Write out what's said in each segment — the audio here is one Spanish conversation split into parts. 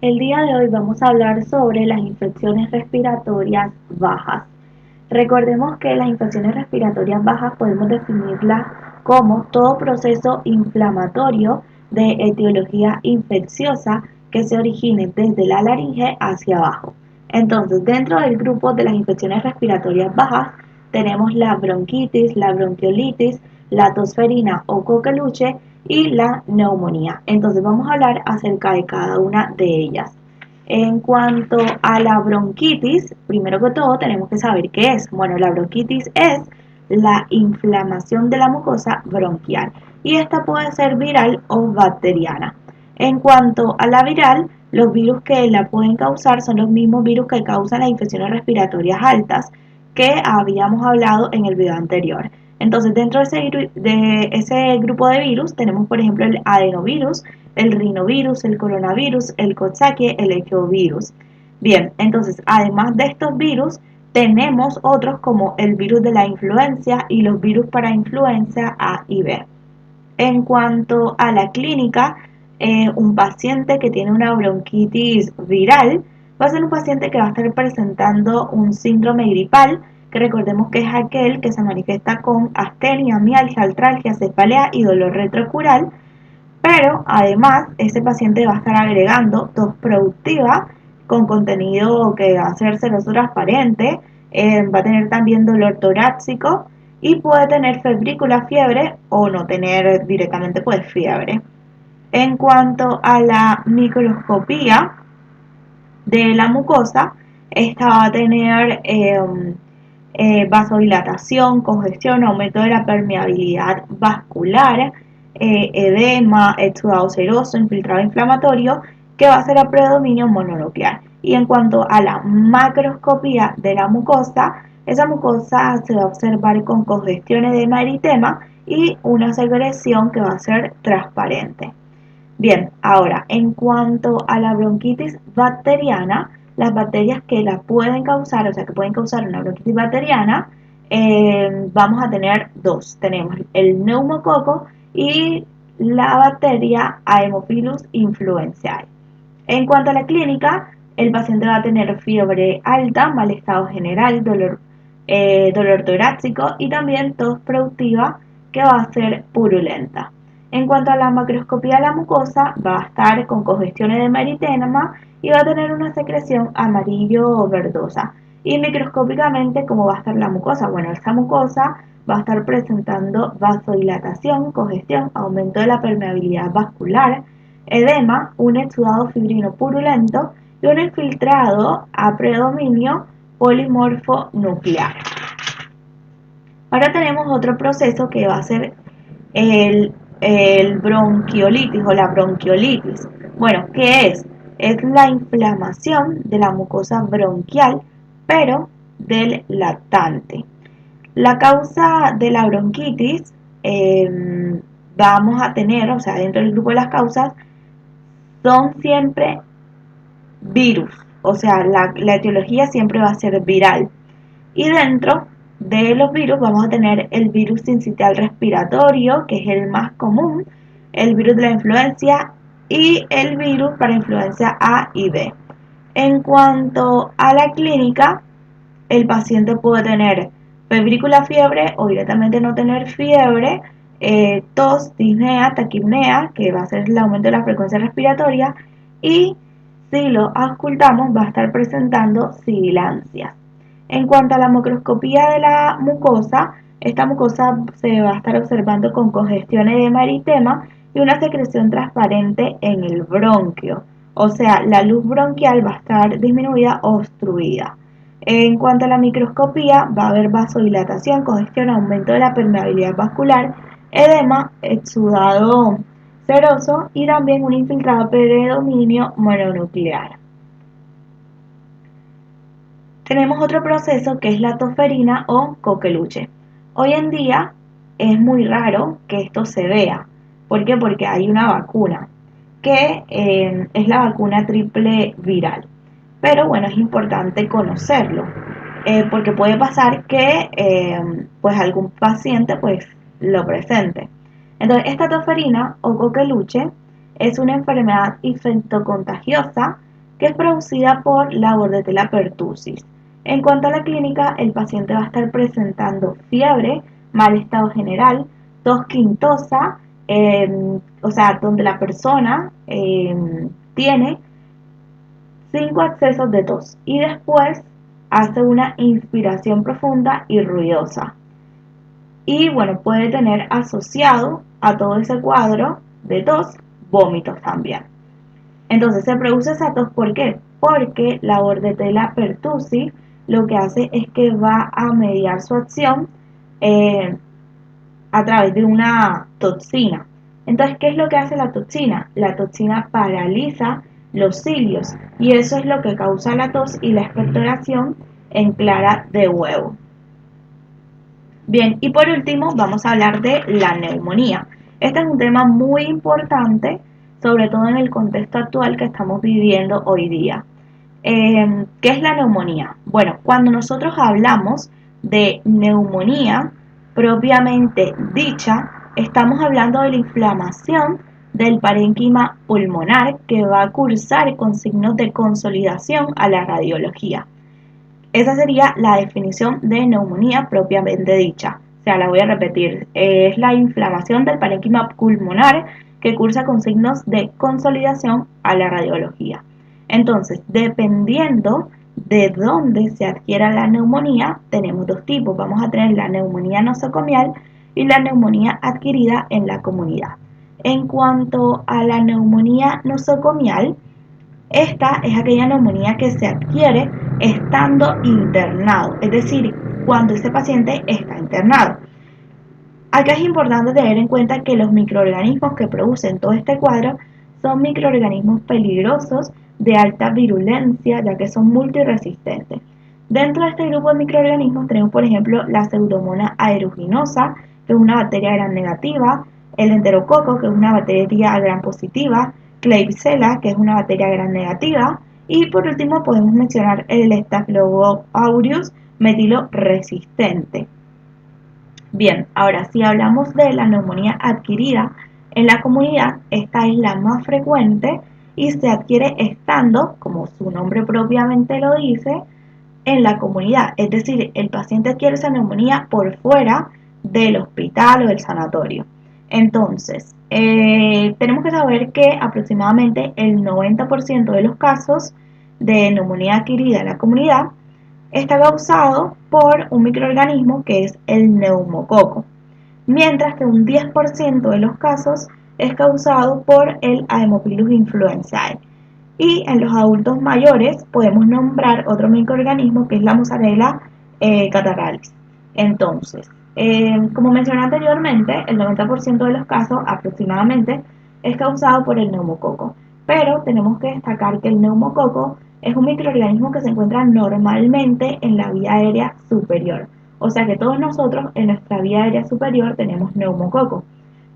El día de hoy vamos a hablar sobre las infecciones respiratorias bajas. Recordemos que las infecciones respiratorias bajas podemos definirlas como todo proceso inflamatorio de etiología infecciosa que se origine desde la laringe hacia abajo. Entonces, dentro del grupo de las infecciones respiratorias bajas tenemos la bronquitis, la bronquiolitis, la tosferina o coqueluche y la neumonía. Entonces vamos a hablar acerca de cada una de ellas. En cuanto a la bronquitis, primero que todo tenemos que saber qué es. Bueno, la bronquitis es la inflamación de la mucosa bronquial y esta puede ser viral o bacteriana. En cuanto a la viral, los virus que la pueden causar son los mismos virus que causan las infecciones respiratorias altas que habíamos hablado en el video anterior. Entonces, dentro de ese grupo de virus tenemos, por ejemplo, el adenovirus, el rinovirus, el coronavirus, el coxsackie, el equiovirus. Bien, entonces, además de estos virus, tenemos otros como el virus de la influencia y los virus para influenza A y B. En cuanto a la clínica, un paciente que tiene una bronquitis viral va a ser un paciente que va a estar presentando un síndrome gripal, que recordemos que es aquel que se manifiesta con astenia, mialgia, artralgia, cefalea y dolor retrocural, pero además ese paciente va a estar agregando tos productiva con contenido que va a ser seroso transparente, va a tener también dolor torácico y puede tener febrícula, fiebre o no tener directamente pues fiebre. En cuanto a la microscopía de la mucosa, esta va a tener vasodilatación, congestión, aumento de la permeabilidad vascular, edema, exudado seroso, infiltrado inflamatorio, que va a ser a predominio mononuclear. Y en cuanto a la macroscopía de la mucosa, esa mucosa se va a observar con congestión, edema, eritema y una secreción que va a ser transparente. Bien, ahora, en cuanto a la bronquitis bacteriana, las bacterias que la pueden causar, o sea, que pueden causar una bronquitis bacteriana, vamos a tener dos. Tenemos el neumococo y la bacteria Haemophilus influenzae. En cuanto a la clínica, el paciente va a tener fiebre alta, mal estado general, dolor torácico y también tos productiva que va a ser purulenta. En cuanto a la macroscopía de la mucosa, va a estar con congestión de eritema y va a tener una secreción amarillo verdosa. Y microscópicamente, ¿cómo va a estar la mucosa? Bueno, esta mucosa va a estar presentando vasodilatación, congestión, aumento de la permeabilidad vascular, edema, un exudado fibrino purulento y un infiltrado a predominio polimorfo nuclear. Ahora tenemos otro proceso que va a ser el bronquiolitis o la bronquiolitis. Bueno, ¿qué es? Es la inflamación de la mucosa bronquial, pero del lactante. La causa de la bronquitis, vamos a tener, o sea, dentro del grupo de las causas, son siempre virus, o sea, la etiología siempre va a ser viral. Y dentro de los virus vamos a tener el virus sincitial respiratorio, que es el más común, el virus de la influencia y el virus para influencia A y B. En cuanto a la clínica, el paciente puede tener febrícula, fiebre o directamente no tener fiebre, tos, disnea, taquipnea, que va a ser el aumento de la frecuencia respiratoria, y si lo auscultamos va a estar presentando sibilancias. En cuanto a la macroscopía de la mucosa, esta mucosa se va a estar observando con congestión, edema, eritema y una secreción transparente en el bronquio. O sea, la luz bronquial va a estar disminuida o obstruida. En cuanto a la microscopía, va a haber vasodilatación, congestión, aumento de la permeabilidad vascular, edema, exudado seroso y también un infiltrado predominio mononuclear. Tenemos otro proceso que es la tosferina o coqueluche. Hoy en día es muy raro que esto se vea. ¿Por qué? Porque hay una vacuna que es la vacuna triple viral. Pero bueno, es importante conocerlo, porque puede pasar que pues algún paciente pues lo presente. Entonces, esta tosferina o coqueluche es una enfermedad infectocontagiosa que es producida por la Bordetella pertussis. En cuanto a la clínica, el paciente va a estar presentando fiebre, mal estado general, tos quintosa, o sea, donde la persona tiene 5 accesos de tos y después hace una inspiración profunda y ruidosa. Y bueno, puede tener asociado a todo ese cuadro de tos vómitos también. Entonces se produce esa tos, ¿por qué? Porque la Bordetella pertussis lo que hace es que va a mediar su acción eh, a través de una toxina. Entonces, ¿qué es lo que hace la toxina? La toxina paraliza los cilios y eso es lo que causa la tos y la expectoración en clara de huevo. Bien, y por último vamos a hablar de la neumonía. Este es un tema muy importante, sobre todo en el contexto actual que estamos viviendo hoy día. ¿Qué es la neumonía? Bueno, cuando nosotros hablamos de neumonía propiamente dicha, estamos hablando de la inflamación del parénquima pulmonar que va a cursar con signos de consolidación a la radiología. Esa sería la definición de neumonía propiamente dicha. O sea, la voy a repetir. Es la inflamación del parénquima pulmonar que cursa con signos de consolidación a la radiología. Entonces, dependiendo de dónde se adquiera la neumonía, tenemos dos tipos. Vamos a tener la neumonía nosocomial y la neumonía adquirida en la comunidad. En cuanto a la neumonía nosocomial, esta es aquella neumonía que se adquiere estando internado, es decir, cuando ese paciente está internado. Acá es importante tener en cuenta que los microorganismos que producen todo este cuadro son microorganismos peligrosos de alta virulencia, ya que son multiresistentes. Dentro de este grupo de microorganismos tenemos, por ejemplo, la Pseudomonas aeruginosa, que es una bacteria gram negativa, el enterococo, que es una bacteria gram positiva, Klebsiella, que es una bacteria gram negativa, y por último podemos mencionar el Staphylococcus aureus metilo resistente. Bien, ahora si hablamos de la neumonía adquirida en la comunidad, esta es la más frecuente y se adquiere estando, como su nombre propiamente lo dice, en la comunidad. Es decir, el paciente adquiere esa neumonía por fuera del hospital o del sanatorio. Entonces, tenemos que saber que aproximadamente el 90% de los casos de neumonía adquirida en la comunidad está causado por un microorganismo que es el neumococo, mientras que un 10% de los casos es causado por el Haemophilus influenzae. Y en los adultos mayores podemos nombrar otro microorganismo que es la Mozzarella catarrhalis. Entonces, como mencioné anteriormente, el 90% de los casos aproximadamente es causado por el neumococo. Pero tenemos que destacar que el neumococo es un microorganismo que se encuentra normalmente en la vía aérea superior. O sea que todos nosotros en nuestra vía aérea superior tenemos neumococo.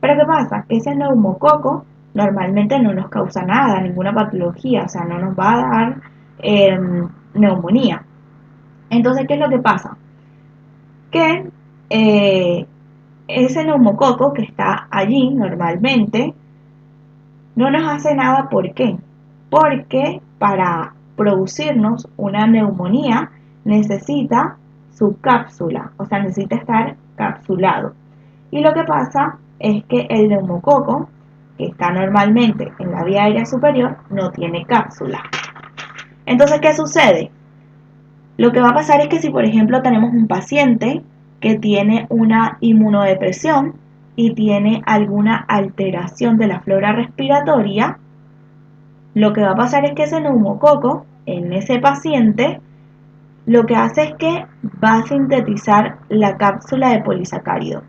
Pero ¿qué pasa? Que ese neumococo normalmente no nos causa nada, ninguna patología, o sea, no nos va a dar neumonía. Entonces, ¿qué es lo que pasa? Que ese neumococo que está allí normalmente no nos hace nada. ¿Por qué? Porque para producirnos una neumonía necesita su cápsula, o sea, necesita estar capsulado. Y lo que pasa es que el neumococo, que está normalmente en la vía aérea superior, no tiene cápsula. Entonces, ¿qué sucede? Lo que va a pasar es que si, por ejemplo, tenemos un paciente que tiene una inmunodepresión y tiene alguna alteración de la flora respiratoria, lo que va a pasar es que ese neumococo en ese paciente lo que hace es que va a sintetizar la cápsula de polisacárido,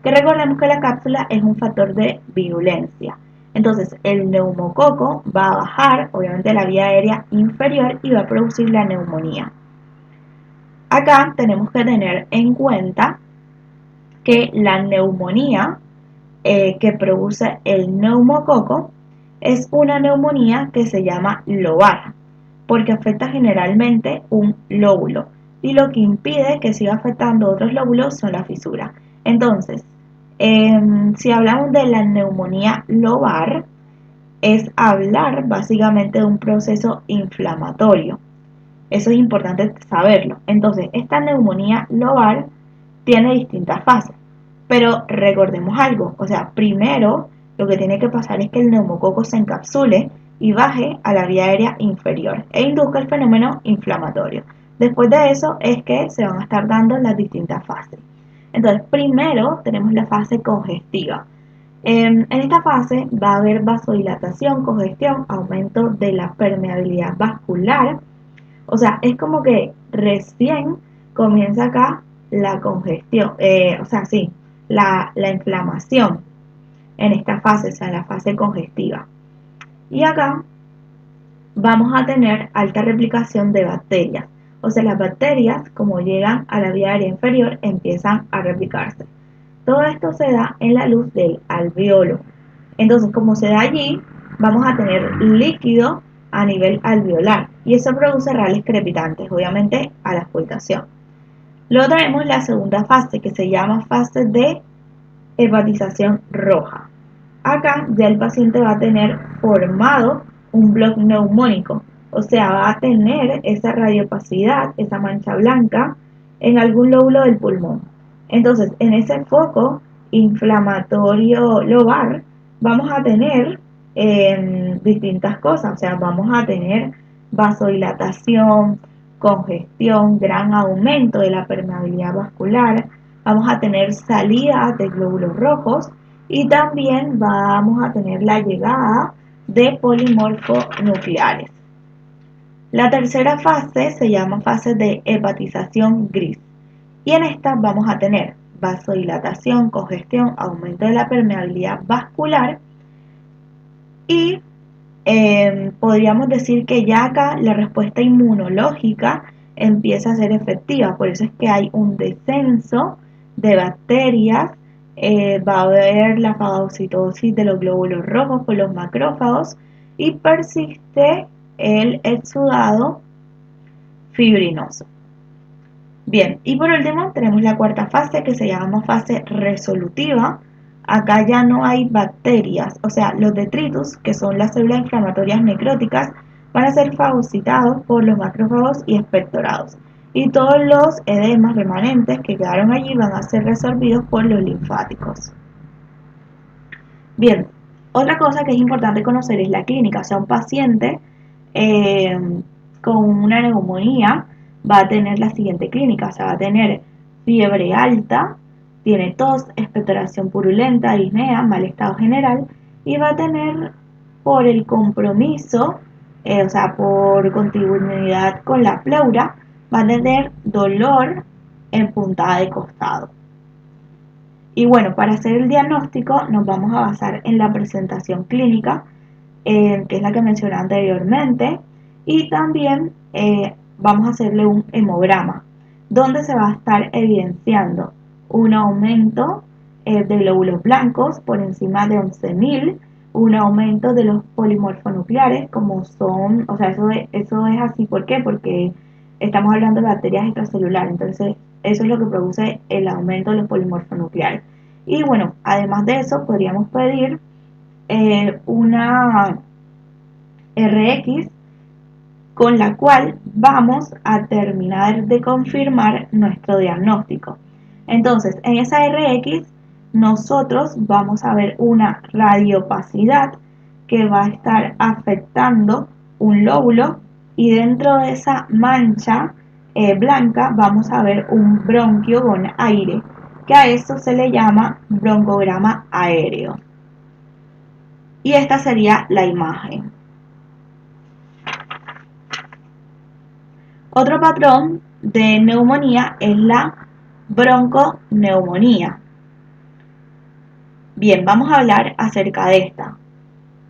que recordemos que la cápsula es un factor de virulencia. Entonces el neumococo va a bajar obviamente la vía aérea inferior y va a producir la neumonía. Acá tenemos que tener en cuenta que la neumonía que produce el neumococo es una neumonía que se llama lobar, porque afecta generalmente un lóbulo y lo que impide que siga afectando otros lóbulos son las fisuras. Entonces, si hablamos de la neumonía lobar, es hablar básicamente de un proceso inflamatorio. Eso es importante saberlo. Entonces, esta neumonía lobar tiene distintas fases. Pero recordemos algo, o sea, primero lo que tiene que pasar es que el neumococo se encapsule y baje a la vía aérea inferior e induzca el fenómeno inflamatorio. Después de eso es que se van a estar dando las distintas fases. Entonces, primero tenemos la fase congestiva. En esta fase va a haber vasodilatación, congestión, aumento de la permeabilidad vascular. O sea, es como que recién comienza acá la congestión, o sea, sí, la inflamación en esta fase, o sea, en la fase congestiva. Y acá vamos a tener alta replicación de bacterias. O sea, las bacterias, como llegan a la vía aérea inferior, empiezan a replicarse. Todo esto se da en la luz del alveolo. Entonces, como se da allí, vamos a tener líquido a nivel alveolar y eso produce rales crepitantes, obviamente a la auscultación. Luego tenemos la segunda fase que se llama fase de hepatización roja. Acá ya el paciente va a tener formado un bloc neumónico, o sea, va a tener esa radiopacidad, esa mancha blanca en algún lóbulo del pulmón. Entonces, en ese foco inflamatorio lobar vamos a tener distintas cosas, o sea, vamos a tener vasodilatación, congestión, gran aumento de la permeabilidad vascular, vamos a tener salida de glóbulos rojos y también vamos a tener la llegada de polimorfonucleares. La tercera fase se llama fase de hepatización gris y en esta vamos a tener vasodilatación, congestión, aumento de la permeabilidad vascular y podríamos decir que ya acá la respuesta inmunológica empieza a ser efectiva, por eso es que hay un descenso de bacterias, va a haber la fagocitosis de los glóbulos rojos por los macrófagos y persiste el exudado fibrinoso. Bien, y por último tenemos la cuarta fase que se llama fase resolutiva. Acá ya no hay bacterias, o sea, los detritus, que son las células inflamatorias necróticas, van a ser fagocitados por los macrófagos y expectorados. Y todos los edemas remanentes que quedaron allí van a ser resolvidos por los linfáticos. Bien, otra cosa que es importante conocer es la clínica, o sea, un paciente con una neumonía va a tener la siguiente clínica, o sea, va a tener fiebre alta, tiene tos, expectoración purulenta, disnea, mal estado general y va a tener por el compromiso, o sea, por continuidad con la pleura, va a tener dolor en puntada de costado. Y bueno, para hacer el diagnóstico nos vamos a basar en la presentación clínica, que es la que mencioné anteriormente, y también vamos a hacerle un hemograma, donde se va a estar evidenciando un aumento de glóbulos blancos por encima de 11.000, un aumento de los polimorfonucleares, como son, o sea, eso es así, ¿por qué? Porque estamos hablando de bacterias extracelulares, entonces eso es lo que produce el aumento de los polimorfonucleares. Y bueno, además de eso, podríamos pedir una RX con la cual vamos a terminar de confirmar nuestro diagnóstico. Entonces, en esa RX nosotros vamos a ver una radiopacidad que va a estar afectando un lóbulo y dentro de esa mancha blanca vamos a ver un bronquio con aire, que a eso se le llama broncograma aéreo. Y esta sería la imagen. Otro patrón de neumonía es la bronconeumonía. Bien, vamos a hablar acerca de esta.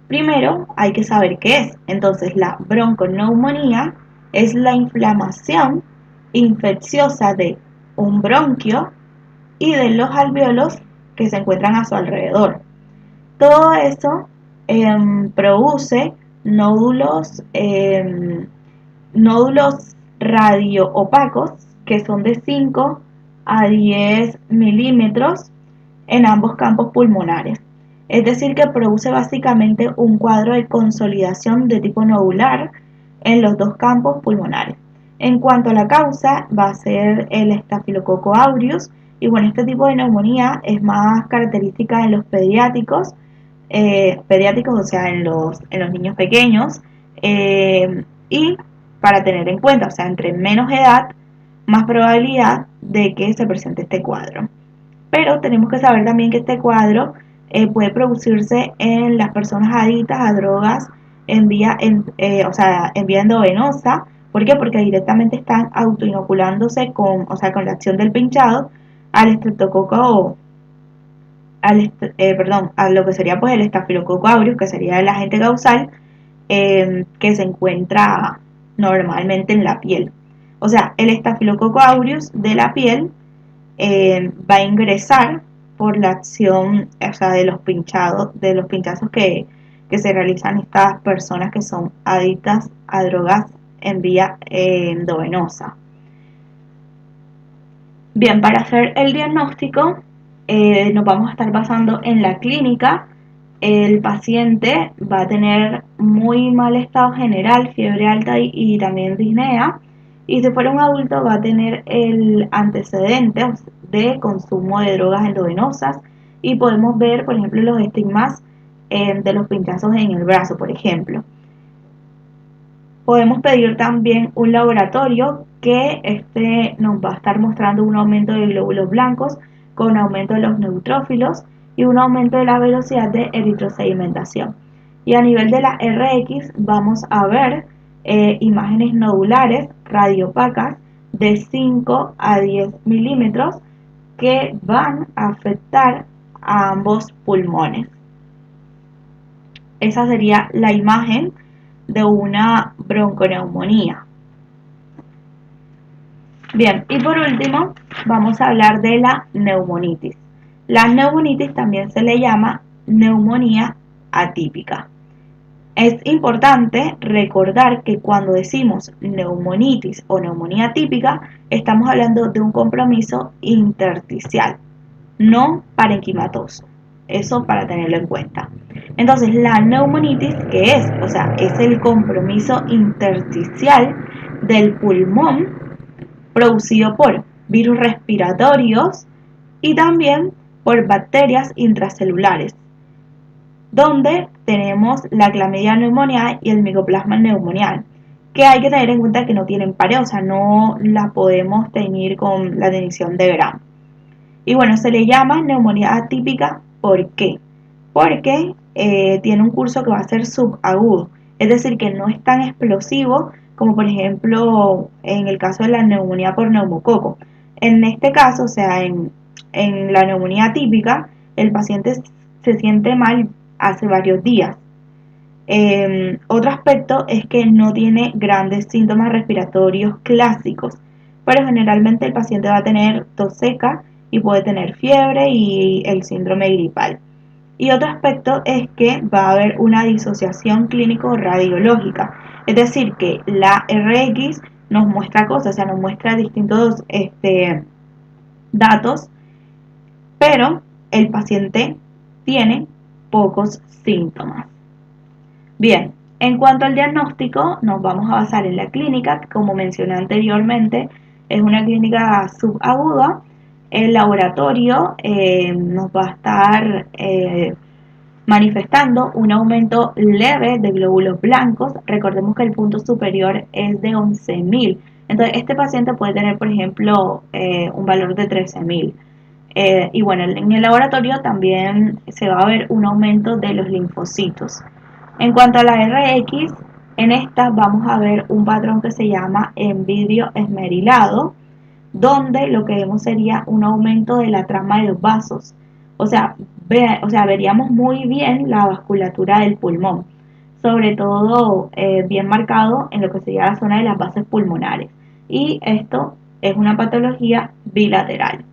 Primero hay que saber qué es. Entonces, la bronconeumonía es la inflamación infecciosa de un bronquio y de los alvéolos que se encuentran a su alrededor. Todo eso produce nódulos radio opacos que son de 5 a 10 milímetros en ambos campos pulmonares. Es decir, que produce básicamente un cuadro de consolidación de tipo nodular en los dos campos pulmonares. En cuanto a la causa, va a ser el Staphylococcus aureus, y bueno, este tipo de neumonía es más característica en los pediátricos, o sea, en los niños pequeños, y para tener en cuenta, o sea, entre menos edad, más probabilidad de que se presente este cuadro. Pero tenemos que saber también que este cuadro puede producirse en las personas adictas a drogas o sea, en vía endovenosa. ¿Por qué? Porque directamente están autoinoculándose con la acción del pinchado al estreptococo, perdón, a lo que sería pues el estafilococo aureus, que sería el agente causal, que se encuentra normalmente en la piel. O sea, el estafilococo aureus de la piel va a ingresar por la acción, o sea, de los pinchazos que se realizan estas personas que son adictas a drogas en vía endovenosa. Bien, para hacer el diagnóstico nos vamos a estar basando en la clínica. El paciente va a tener muy mal estado general, fiebre alta y también disnea. Y si fuera un adulto va a tener el antecedente de consumo de drogas endovenosas. Y podemos ver, por ejemplo, los estigmas de los pinchazos en el brazo, por ejemplo. Podemos pedir también un laboratorio que nos va a estar mostrando un aumento de glóbulos blancos con aumento de los neutrófilos y un aumento de la velocidad de eritrosedimentación. Y a nivel de la RX vamos a ver imágenes nodulares radiopacas de 5 a 10 milímetros que van a afectar a ambos pulmones. Esa sería la imagen de una bronconeumonía. Bien, y por último vamos a hablar de la neumonitis. La neumonitis también se le llama neumonía atípica. Es importante recordar que cuando decimos neumonitis o neumonía atípica, estamos hablando de un compromiso intersticial, no parenquimatoso. Eso para tenerlo en cuenta. Entonces, la neumonitis, ¿qué es? O sea, es el compromiso intersticial del pulmón producido por virus respiratorios y también por bacterias intracelulares, donde tenemos la clamidia pneumoniae y el micoplasma pneumoniae, que hay que tener en cuenta que no tienen pared, o sea, no la podemos teñir con la tinción de Gram. Y bueno, se le llama neumonía atípica, ¿por qué? Porque tiene un curso que va a ser subagudo, es decir, que no es tan explosivo como por ejemplo en el caso de la neumonía por neumococo. En este caso, o sea, en la neumonía atípica, el paciente se siente mal hace varios días. Otro aspecto es que no tiene grandes síntomas respiratorios clásicos, pero generalmente el paciente va a tener tos seca y puede tener fiebre y el síndrome gripal. Y otro aspecto es que va a haber una disociación clínico-radiológica, es decir, que la RX nos muestra cosas, o sea, nos muestra distintos datos, pero el paciente tiene pocos síntomas. Bien, en cuanto al diagnóstico, nos vamos a basar en la clínica, que como mencioné anteriormente, es una clínica subaguda. El laboratorio nos va a estar manifestando un aumento leve de glóbulos blancos. Recordemos que el punto superior es de 11.000. Entonces, este paciente puede tener, por ejemplo, un valor de 13.000. Y bueno, en el laboratorio también se va a ver un aumento de los linfocitos. En cuanto a la RX, en esta vamos a ver un patrón que se llama envidrio esmerilado, donde lo que vemos sería un aumento de la trama de los vasos. O sea, veríamos muy bien la vasculatura del pulmón, sobre todo bien marcado en lo que sería la zona de las bases pulmonares. Y esto es una patología bilateral.